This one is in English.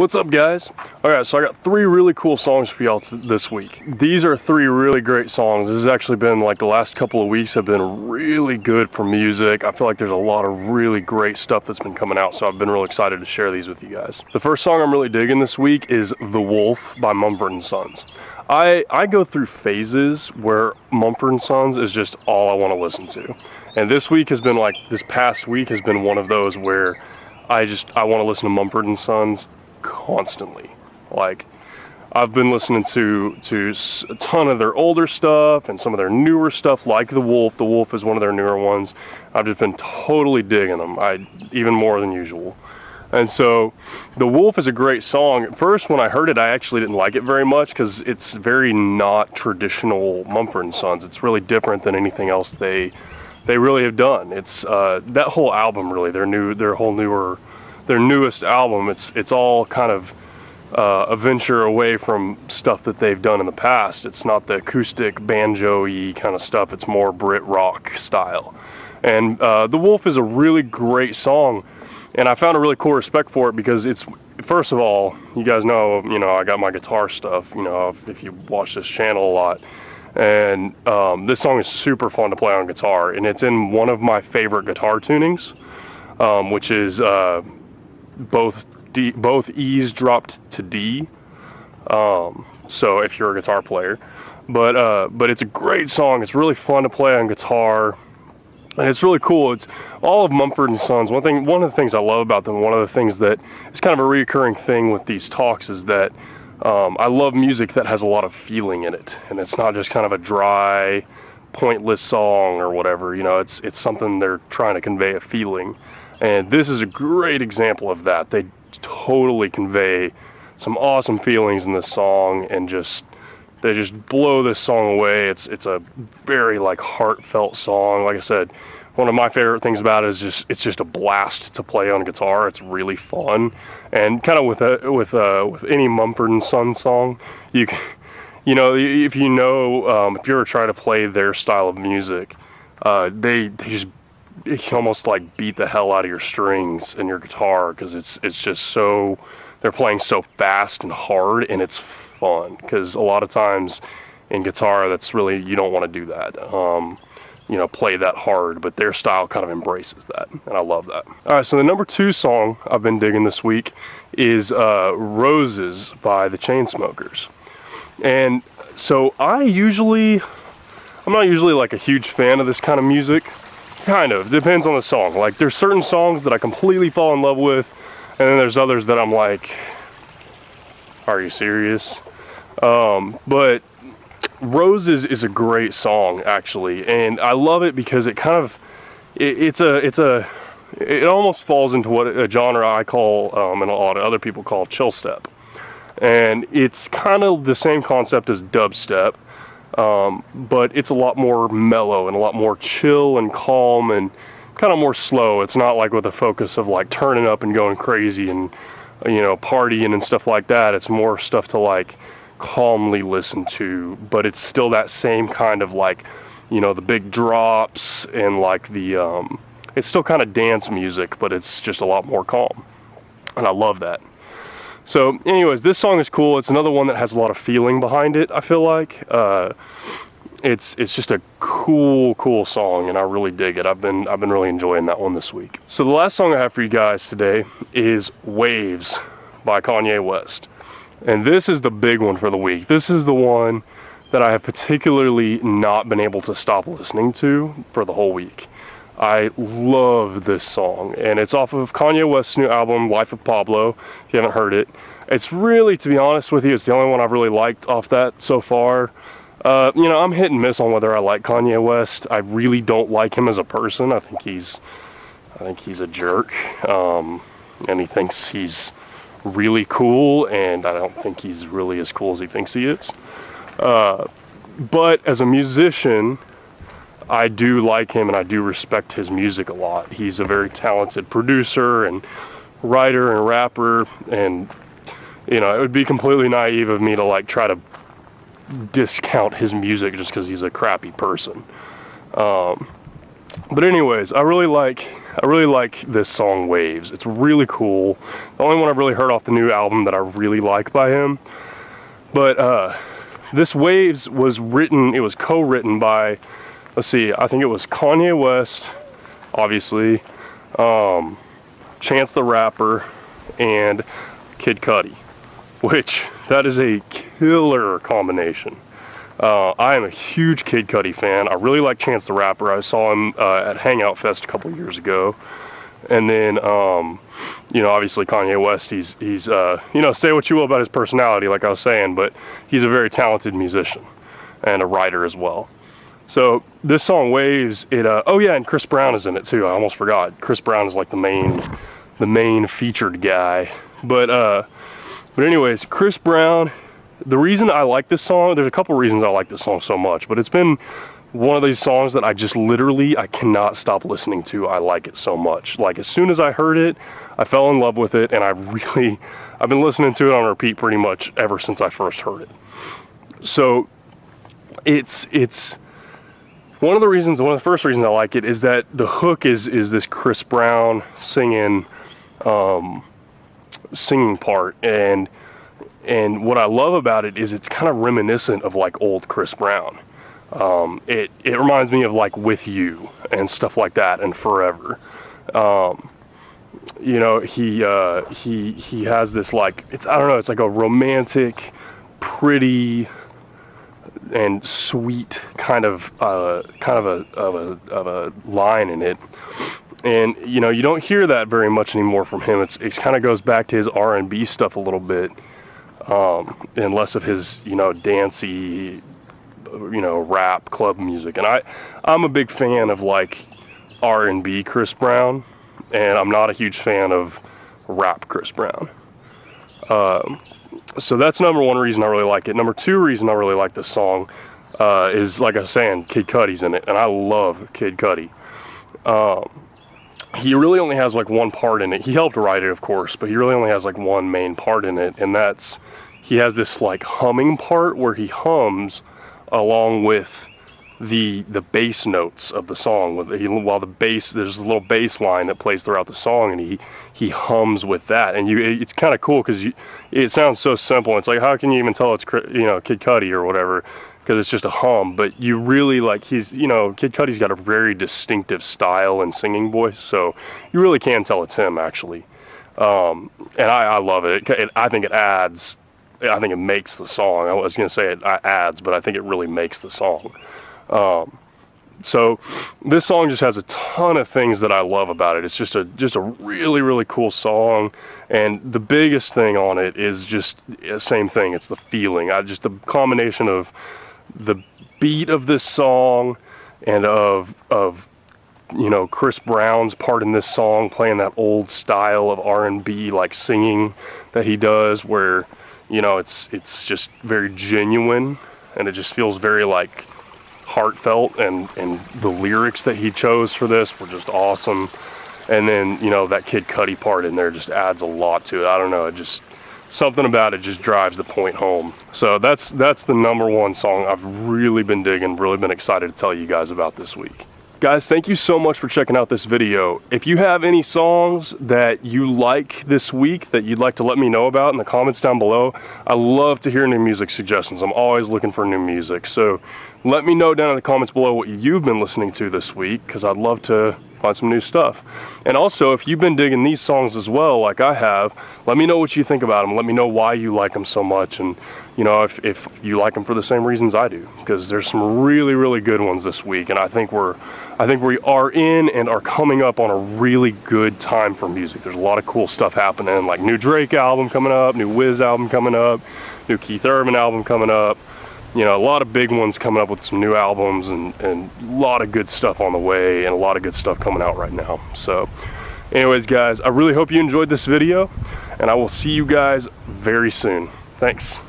What's up, guys? Alright, so I got 3 really cool songs for y'all this week. These are 3 really great songs. This has actually been like the last couple of weeks have been really good for music. I feel like there's a lot of really great stuff that's been coming out, so I've been really excited to share these with you guys. The first song I'm really digging this week is The Wolf by Mumford Sons. I go through phases where Mumford Sons is just all I want to listen to. And this past week has been one of those where I want to listen to Mumford Sons constantly. Like, I've been listening to a ton of their older stuff and some of their newer stuff, like The Wolf. The Wolf is one of their newer ones. I've just been totally digging them, even more than usual. And so The Wolf is a great song. At first, when I heard it, I actually didn't like it very much because it's very not traditional Mumford Sons. It's really different than anything else they really have done. It's that whole album, really, their newest album, it's all kind of a venture away from stuff that they've done in the past. It's not the acoustic banjo-y kind of stuff. It's more Brit rock style. And The Wolf is a really great song, and I found a really cool respect for it because it's, first of all, you guys know, I got my guitar stuff, if you watch this channel a lot. And this song is super fun to play on guitar, and it's in one of my favorite guitar tunings, which is both E's dropped to D, so if you're a guitar player, but it's a great song. It's really fun to play on guitar, and it's really cool. It's all of Mumford & Sons. One of the things I love about them, one of the things that is kind of a recurring thing with these talks, is that I love music that has a lot of feeling in it, and it's not just kind of a dry, pointless song or whatever. It's something they're trying to convey a feeling. And this is a great example of that. They totally convey some awesome feelings in this song, and they just blow this song away. It's a very heartfelt song. Like I said, one of my favorite things about it is it's just a blast to play on guitar. It's really fun, and kind of with any Mumford & Sons song, if you're trying to play their style of music, they just almost beat the hell out of your strings and your guitar, because it's just so, they're playing so fast and hard, and it's fun, because a lot of times in guitar that's really, you don't want to do that, play that hard, but their style kind of embraces that, and I love that. Alright, so the number 2 song I've been digging this week is Roses by the Chainsmokers. And so I'm not usually a huge fan of this kind of music. Kind of, depends on the song. There's certain songs that I completely fall in love with, and then there's others that I'm like, are you serious? But Roses is a great song, actually, and I love it because it kind of, it almost falls into what a genre I call, and a lot of other people call, chill step. And it's kind of the same concept as dubstep, but it's a lot more mellow and a lot more chill and calm and kind of more slow. It's not with a focus of turning up and going crazy and partying and stuff like that. It's more stuff to calmly listen to, but it's still that same kind of the big drops and it's still kind of dance music, but it's just a lot more calm, and I love that. So anyways, this song is cool. It's another one that has a lot of feeling behind it, I feel like. It's just a cool song, and I really dig it. I've been really enjoying that one this week. So the last song I have for you guys today is Waves by Kanye West. And this is the big one for the week. This is the one that I have particularly not been able to stop listening to for the whole week. I love this song, and it's off of Kanye West's new album, Life of Pablo, if you haven't heard it. It's really, to be honest with you, it's the only one I've really liked off that so far. I'm hit and miss on whether I like Kanye West. I really don't like him as a person. I think he's a jerk, and he thinks he's really cool, and I don't think he's really as cool as he thinks he is. But as a musician, I do like him, and I do respect his music a lot. He's a very talented producer and writer and rapper, and it would be completely naive of me to try to discount his music just because he's a crappy person. But anyways, I really like really like this song Waves. It's really cool. The only one I've really heard off the new album that I really like by him. But this Waves was co-written by, let's see, I think it was Kanye West, obviously, Chance the Rapper, and Kid Cudi, which that is a killer combination. I am a huge Kid Cudi fan. I really like Chance the Rapper. I saw him at Hangout Fest a couple years ago. And then, you know, obviously Kanye West, he's you know, say what you will about his personality, like I was saying, but he's a very talented musician and a writer as well. So this song Waves, oh yeah, and Chris Brown is in it too. I almost forgot. Chris Brown is like the main featured guy. But anyways, Chris Brown, the reason I like this song, there's a couple reasons I like this song so much, but it's been one of these songs that I just literally, I cannot stop listening to. I like it so much. Like, as soon as I heard it, I fell in love with it, and I've been listening to it on repeat pretty much ever since I first heard it. So it's one of the first reasons I like it is that the hook is this Chris Brown singing part, and what I love about it is it's kind of reminiscent of like old Chris Brown. It reminds me of like With You and stuff like that, and Forever. You know, he has this like, I don't know, it's like a romantic, pretty, and sweet kind of a line in it. And you know, you don't hear that very much anymore from him. It kind of goes back to his R&B stuff a little bit, and less of his, you know, dancey, you know, rap club music. And I'm a big fan of like R&B Chris Brown, and I'm not a huge fan of rap Chris Brown. So that's number one reason I really like it. Number two reason I really like this song is, like I was saying, Kid Cudi's in it, and I love Kid Cudi. He really only has like one part in it. He helped write it, of course, but he really only has like one main part in it, and that's, he has this like humming part where he hums along with the bass notes of the song. While the bass, there's a little bass line that plays throughout the song, and he hums with that. And it's kind of cool because it sounds so simple. It's like, how can you even tell it's, you know, Kid Cudi or whatever, because it's just a hum. But you really, like, you know, Kid Cudi's got a very distinctive style and singing voice, so you really can tell it's him, actually. And I love it. I think it adds, I think it makes the song. I was going to say it adds, but I think it really makes the song. So this song just has a ton of things that I love about it. It's just a really, really cool song. And the biggest thing on it is just the same thing. It's the feeling. Just the combination of the beat of this song and of you know, Chris Brown's part in this song, playing that old style of R&B like singing that he does, where, you know, it's just very genuine, and it just feels very like heartfelt, and the lyrics that he chose for this were just awesome. And then, you know, that Kid Cudi part in there just adds a lot to it. I don't know, it just, something about it just drives the point home. So that's the number one song I've really been digging, really been excited to tell you guys about this week. Guys, thank you so much for checking out this video. If you have any songs that you like this week that you'd like to let me know about in the comments down below, I love to hear new music suggestions. I'm always looking for new music. So let me know down in the comments below what you've been listening to this week, because I'd love to find some new stuff. And also, if you've been digging these songs as well, like I have, let me know what you think about them. Let me know why you like them so much, and you know, if you like them for the same reasons I do, because there's some really, really good ones this week, and I think we are in and are coming up on a really good time for music. There's a lot of cool stuff happening, like new Drake album coming up, new Wiz album coming up, new Keith Urban album coming up. You know, a lot of big ones coming up with some new albums, and a lot of good stuff on the way, and a lot of good stuff coming out right now. So anyways, guys, I really hope you enjoyed this video, and I will see you guys very soon. Thanks.